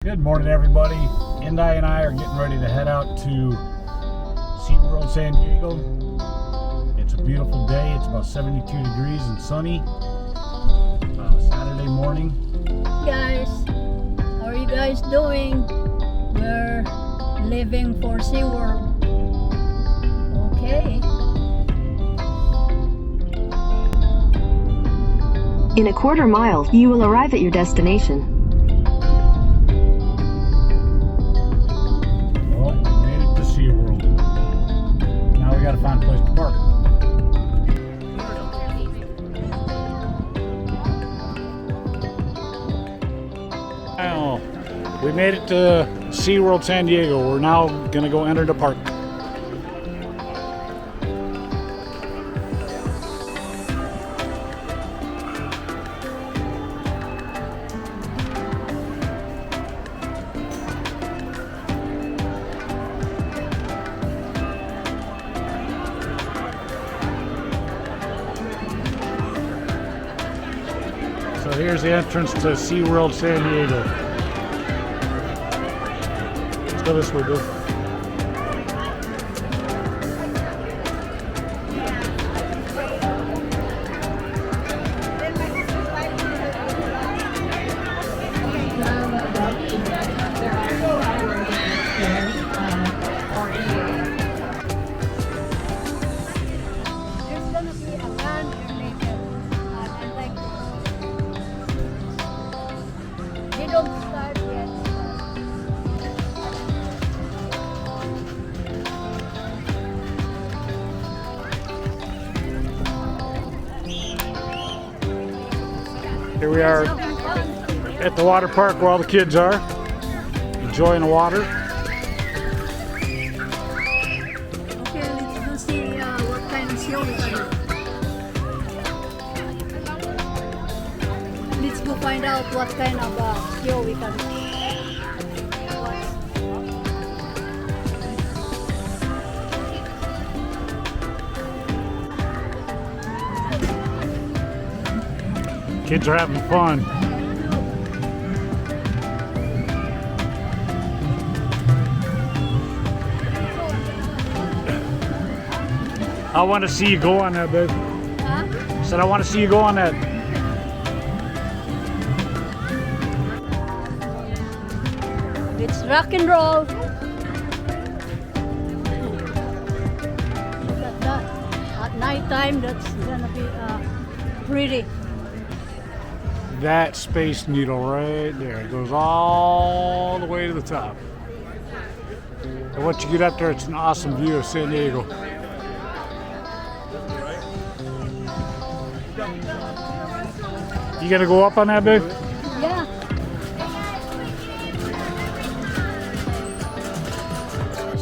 Good morning, everybody. Indi and I are getting ready to head out to SeaWorld San Diego. It's a beautiful day. It's about 72 degrees and sunny. Saturday morning. Guys, how are you guys doing? We're leaving for SeaWorld. Okay. In a quarter mile, you will arrive at your destination. Well, we made it to SeaWorld. Now we gotta find a place to park. Now, we made it to SeaWorld San Diego. We're now gonna go enter the park. So here's the entrance to SeaWorld San Diego. Let's go this way, Bill. There's gonna be a van later. And like they don't start yet. Here we are at the water park where all the kids are, enjoying the water. Okay, let's go see what kind of show we can do. Let's go find out what kind of show we can do. Kids are having fun. I want to see you go on that, babe. Huh? Said I want to see you go on that. It's rock and roll. Look at that. At night time, that's gonna be pretty. That Space Needle right there. It goes all the way to the top. And once you get up there, it's an awesome view of San Diego. You gonna go up on that, babe? Yeah.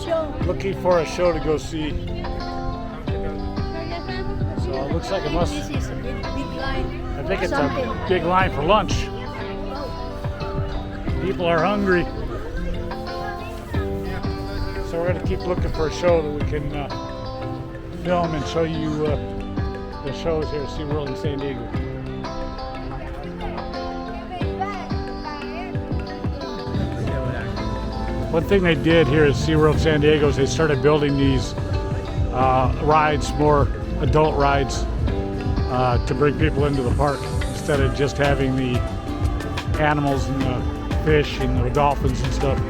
Show. Looking for a show to go see. So it looks like it must. This is a big line. I think it's Something. a big line for lunch. People are hungry. So we're going to keep looking for a show that we can film and show you the shows here at SeaWorld in San Diego. One thing they did here at SeaWorld San Diego is they started building these rides, more adult rides, to bring people into the park instead of just having the animals and the fish and the dolphins and stuff.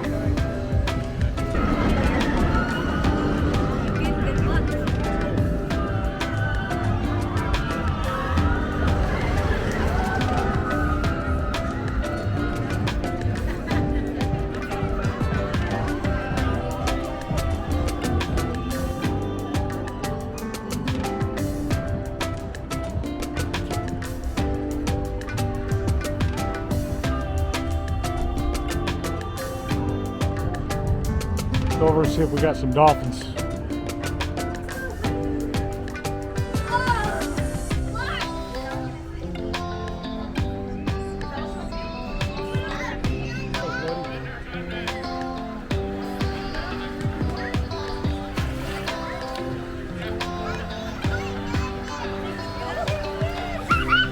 Go over and see if we got some dolphins.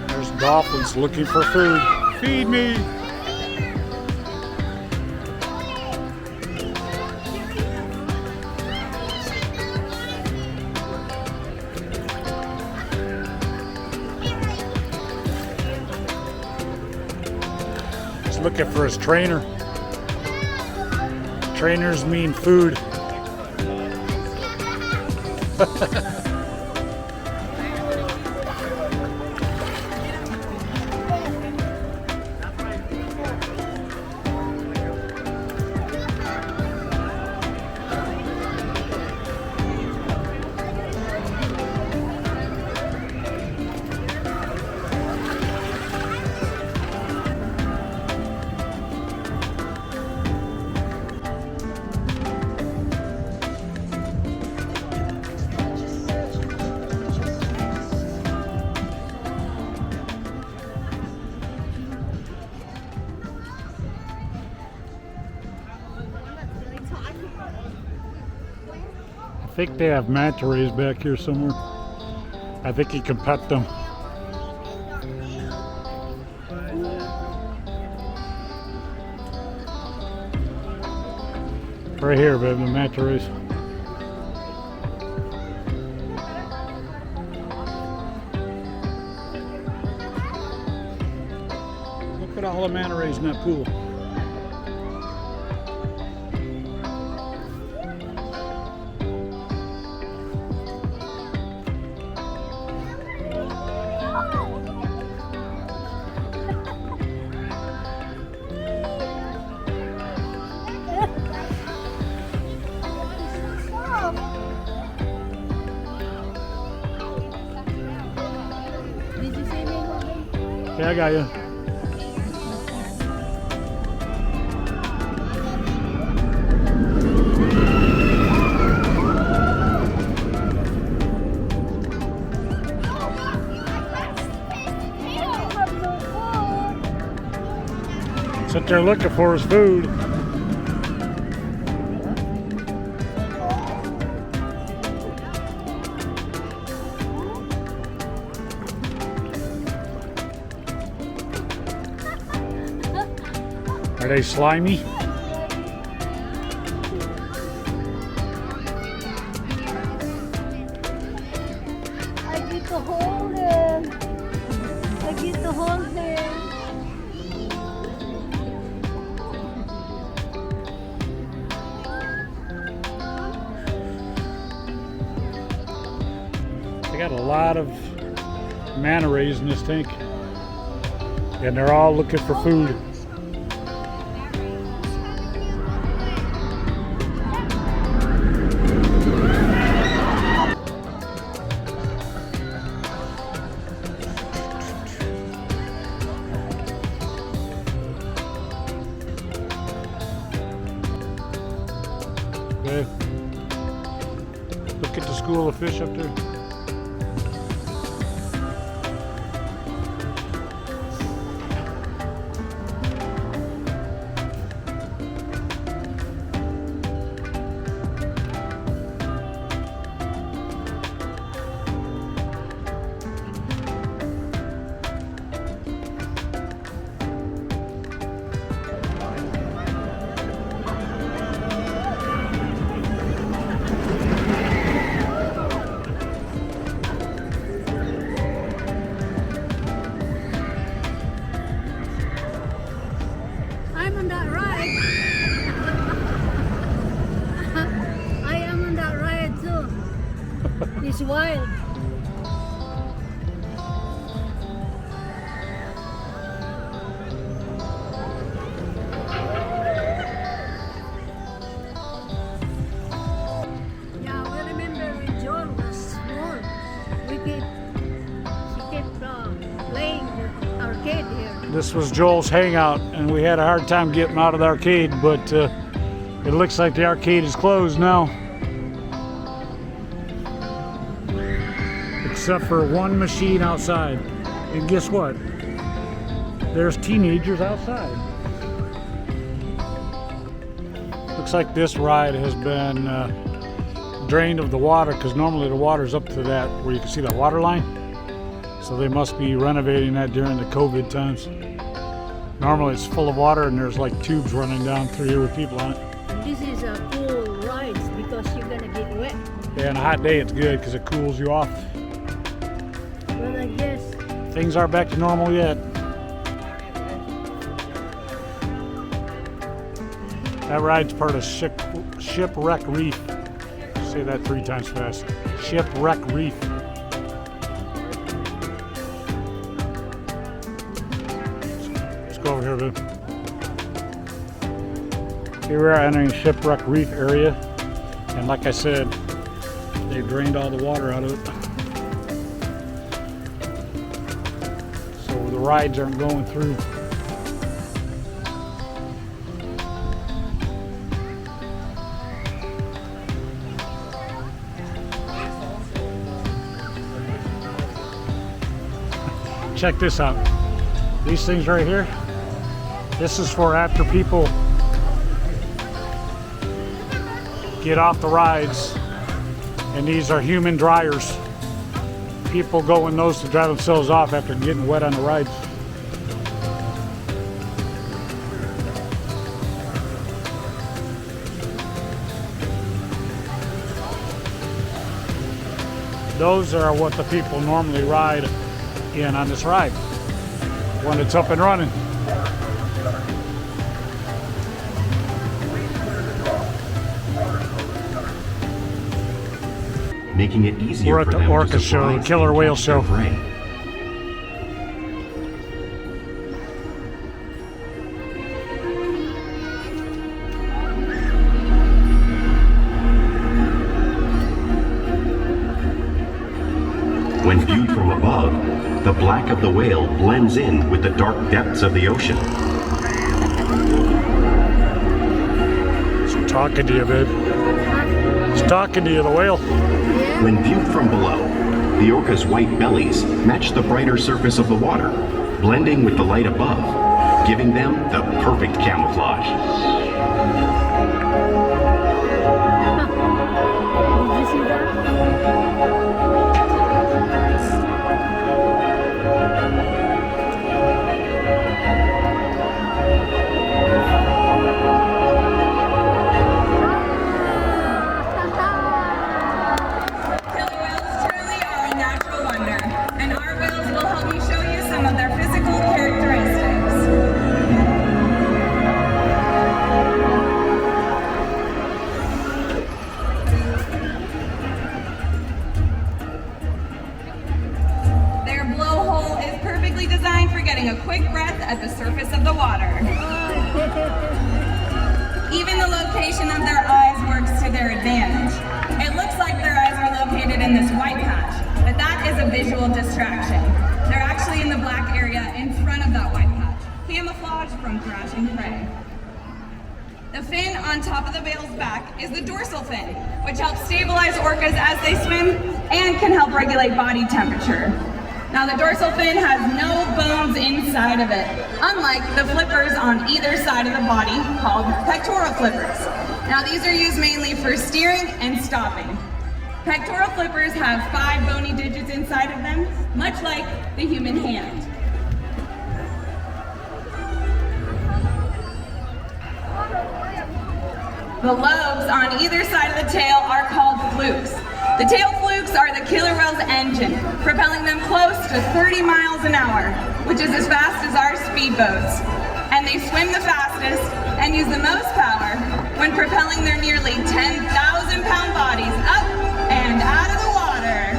There's dolphins looking for food. Feed me! looking for his trainer. Trainers mean food. I think they have manta rays back here somewhere. I think you can pet them. Right here, baby, the manta rays. Look at all the manta rays in that pool. Did you see me? Okay, I got you. Sit there looking for his food. Are they slimy? I get to hold him. I get to hold him. They got a lot of manta rays in this tank, and they're all looking for food. Okay. Look at the school of fish up there. I'm on that ride. I am on that ride too. It's wild. Yeah, we remember when Joel was small. She kept playing the arcade here. This was Joel's hangout, and we had a hard time getting out of the arcade, but it looks like the arcade is closed now. Except for one machine outside. And guess what? There's teenagers outside. Looks like this ride has been drained of the water, because normally the water's up to that, where you can see that water line. So they must be renovating that during the COVID times. Normally it's full of water and there's like tubes running down through here with people on it. And this is a cool ride because you're gonna get wet. Yeah, on a hot day it's good because it cools you off. But I guess Things aren't back to normal yet. That ride's part of Shipwreck Reef. Say that 3 times fast. Shipwreck Reef. Let's go over here, dude. Here we are entering Shipwreck Reef area. And like I said, they've drained all the water out of it. So the rides aren't going through. Check this out. These things right here, this is for after people get off the rides, and these are human dryers. People go in those to dry themselves off after getting wet on the rides. Those are what the people normally ride in on this ride when it's up and running. Making it easier We're at for the them Orca to show, the surprise Killer and Whale catch their show. prey. When viewed from above, the black of the whale blends in with the dark depths of the ocean. It's talking to you, babe. It's talking to you, the whale. When viewed from below, the orca's white bellies match the brighter surface of the water, blending with the light above, giving them the perfect camouflage. Did you see that? Killer whales truly are a natural wonder, and our whales will help me show you some of their physical characteristics. Their blowhole is perfectly designed for getting a quick breath at the surface of the water. Even the location of their eyes works to their advantage. It looks like their eyes are located in this white patch, but that is a visual distraction. They're actually in the black area in front of that white patch, camouflage from thrashing prey. The fin on top of the whale's back is the dorsal fin, which helps stabilize orcas as they swim and can help regulate body temperature. Now the dorsal fin has no bones inside of it, unlike the flippers on either side of the body called pectoral flippers. Now these are used mainly for steering and stopping. Pectoral flippers have 5 bony digits inside of them, much like the human hand. The lobes on either side of the tail are called flukes. The tail flukes are the killer whale's engine, propelling them close to 30 miles an hour, which is as fast as our speedboats. And they swim the fastest and use the most power when propelling their nearly 10,000-pound bodies up and out of the water.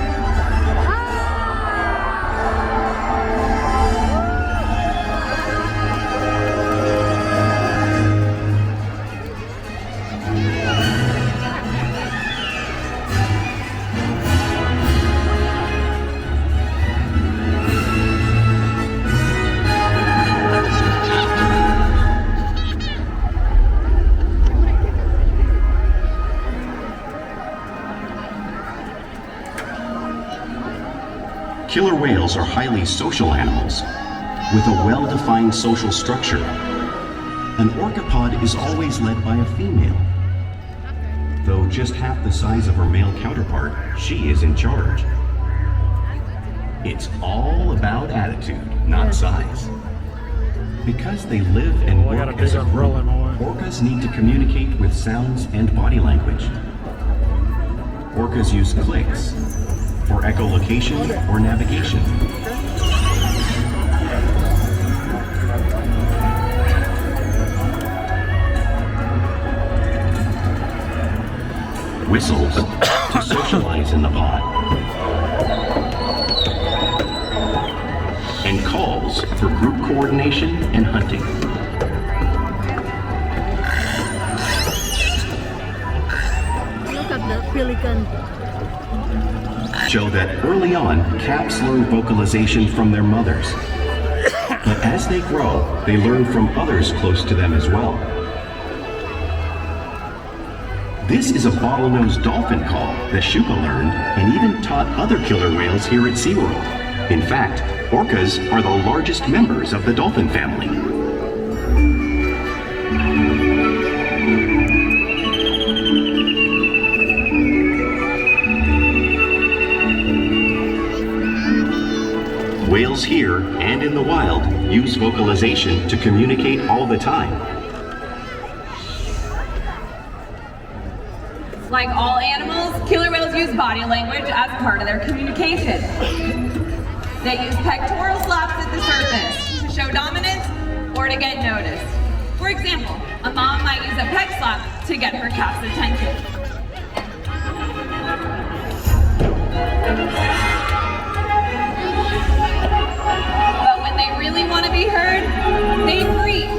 Killer whales are highly social animals with a well-defined social structure. An orcapod is always led by a female. Though just half the size of her male counterpart, she is in charge. It's all about attitude, not size. Because they live and Well, I got work a as big a group, umbrella in my way. orcas need to communicate with sounds and body language. Orcas use clicks for echolocation or navigation. whistles to socialize in the pod, and calls for group coordination and hunting. Look at the pelican. Show that early on, calves learn vocalization from their mothers. But as they grow, they learn from others close to them as well. This is a bottlenose dolphin call that Shuka learned and even taught other killer whales here at SeaWorld. In fact, orcas are the largest members of the dolphin family. Whales here and in the wild use vocalization to communicate all the time. Like all animals, killer whales use body language as part of their communication. They use pectoral slaps at the surface to show dominance or to get noticed. For example, a mom might use a pec slap to get her calf's attention. But when they really want to be heard, they breathe.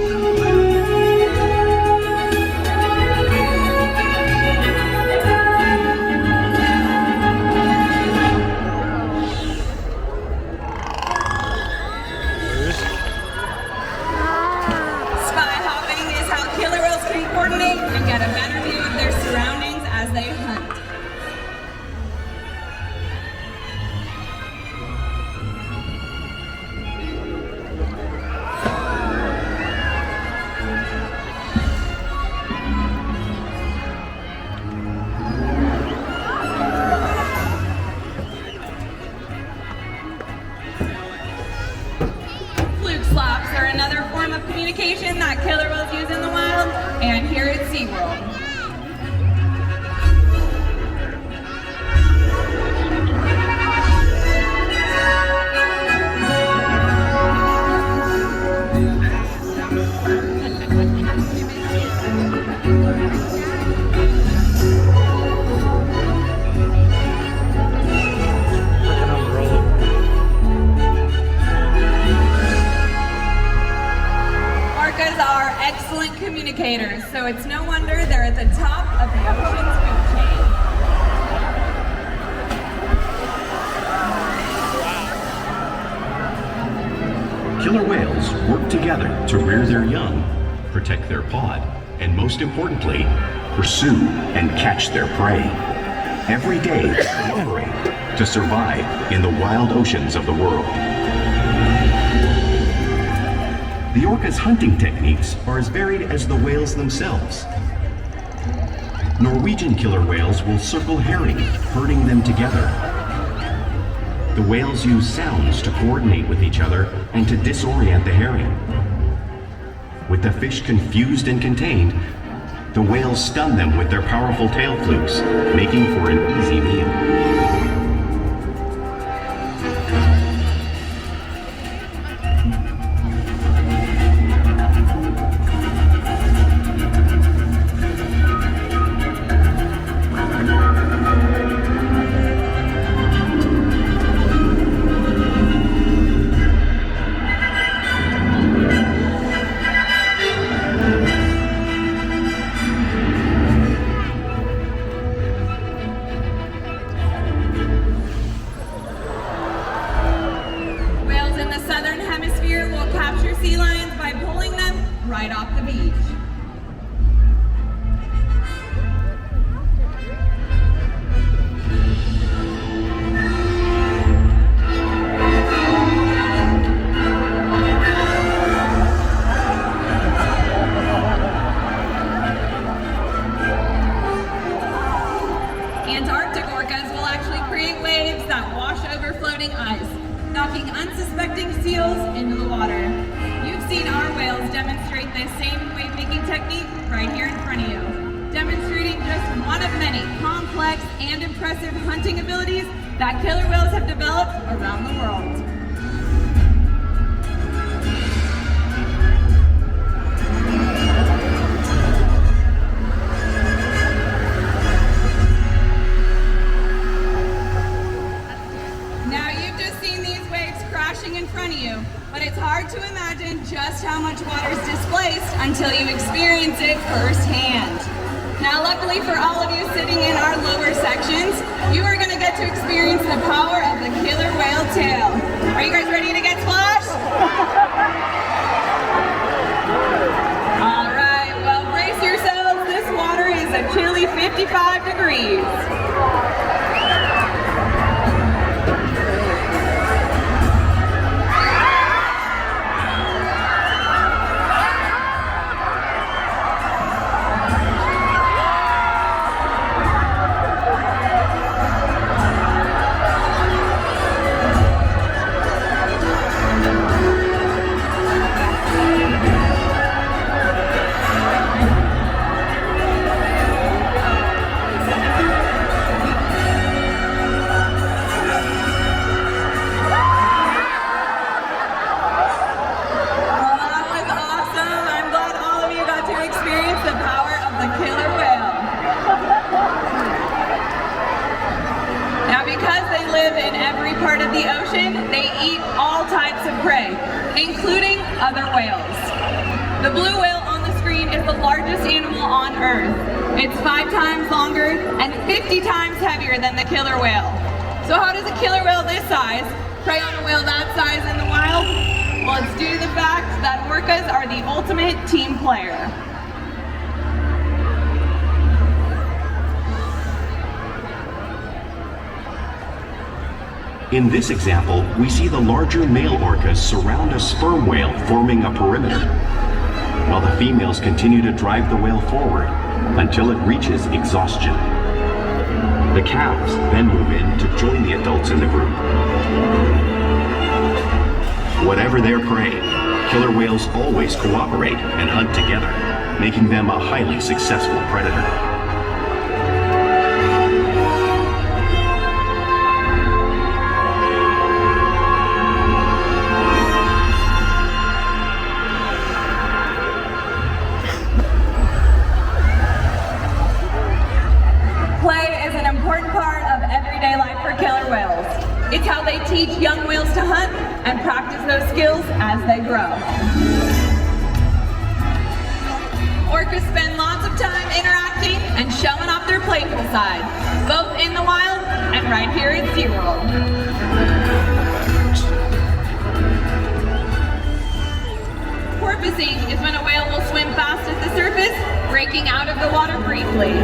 Coordinate and get a better view of their surroundings as they hunt. Fluke slaps are another form of communication that killer whales use in the wild and here at SeaWorld. Orcas are excellent communicators, so it's no wonder they're at the top of the ocean's food chain. Killer whales work together to rear their young, protect their pod, and most importantly, pursue and catch their prey. Every day they operate to survive in the wild oceans of the world. The orca's hunting techniques are as varied as the whales themselves. Norwegian killer whales will circle herring, herding them together. The whales use sounds to coordinate with each other and to disorient the herring. With the fish confused and contained, the whales stun them with their powerful tail flukes, making for an easy meal. Sea lions by pulling them right off the beach. Antarctic orcas will actually create waves that wash over floating ice, knocking unsuspecting seals into the water. You've seen our whales demonstrate this same wave-making technique right here in front of you, demonstrating just one of many complex and impressive hunting abilities that killer whales have developed around the world. firsthand. Now, luckily for all of you sitting in our lower sections, you are going to get to experience the power of the killer whale tail. Are you guys ready to get splashed? All right, well, brace yourselves. This water is a chilly 55 degrees. Including other whales. The blue whale on the screen is the largest animal on Earth. It's 5 times longer and 50 times heavier than the killer whale. So how does a killer whale this size prey on a whale that size in the wild? Well, it's due to the fact that orcas are the ultimate team player. In this example, we see the larger male orcas surround a sperm whale, forming a perimeter, while the females continue to drive the whale forward until it reaches exhaustion. The calves then move in to join the adults in the group. Whatever their prey, killer whales always cooperate and hunt together, making them a highly successful predator. It's how they teach young whales to hunt and practice those skills as they grow. Orcas spend lots of time interacting and showing off their playful side, both in the wild and right here at SeaWorld. Porpoising is when a whale will swim fast at the surface, breaking out of the water briefly.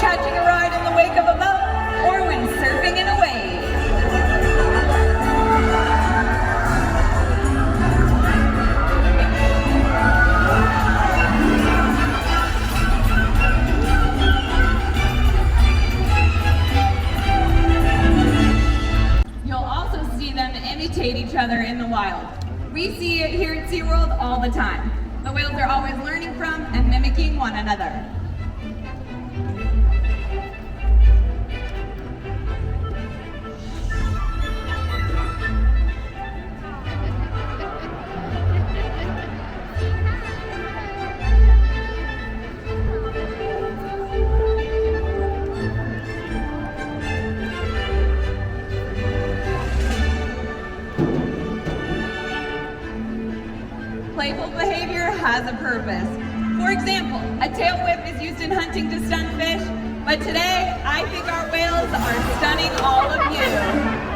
Catching a ride in the wake of a boat or when surfing in a wave. You'll also see them imitate each other in the wild. We see it here at SeaWorld all the time. The whales are always learning from and mimicking one another. Playful behavior has a purpose. For example, a tail whip is used in hunting to stun fish, but today I think our whales are stunning all of you.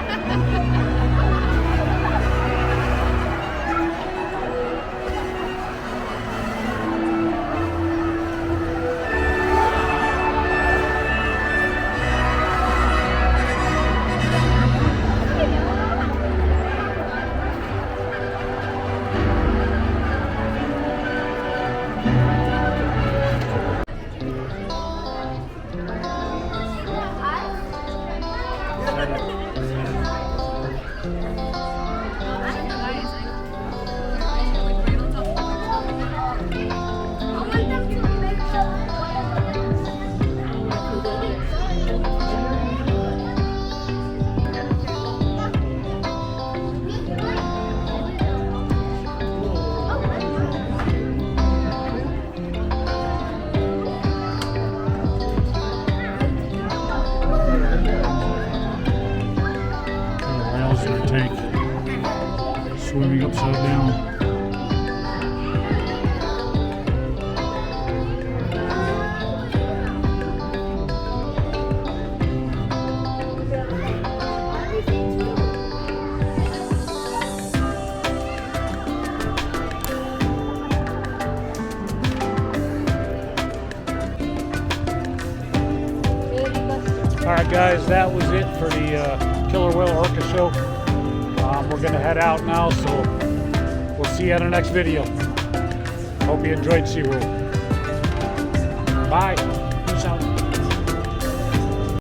upside down. Alright guys, that was it for the Killer Whale Orca show. We're going to head out now, so we'll see you in the next video. Hope you enjoyed SeaWorld. Bye.